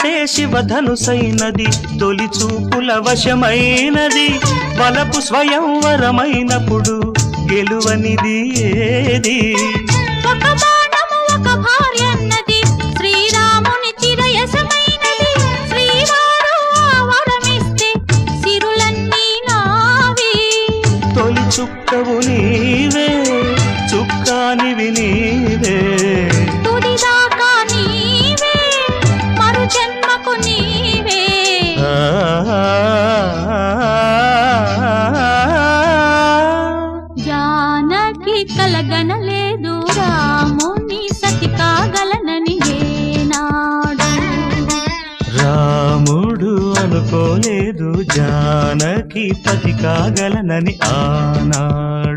మనసే శివధనుసైనది తొలి చూపుల వశమైనది వలపు స్వయంవరమైనప్పుడు గెలువనిది ఏది ఒక బాణము ఒక భార్య అన్నది శ్రీరాముని చిరయసమైనది శ్రీవారు వరమిస్తే సిరులన్నీ నావి తొలి చుక్కవు నీవే చుక్కానివి నీవే తుదిదాకా నీవే మరు జన్మకు నీవే జానకి కలగనలేదు రాముని సతి కాగలనని ఏనాడు రాముడు అనుకోలేదు జానకి పతి కాగలనని ఆనాడు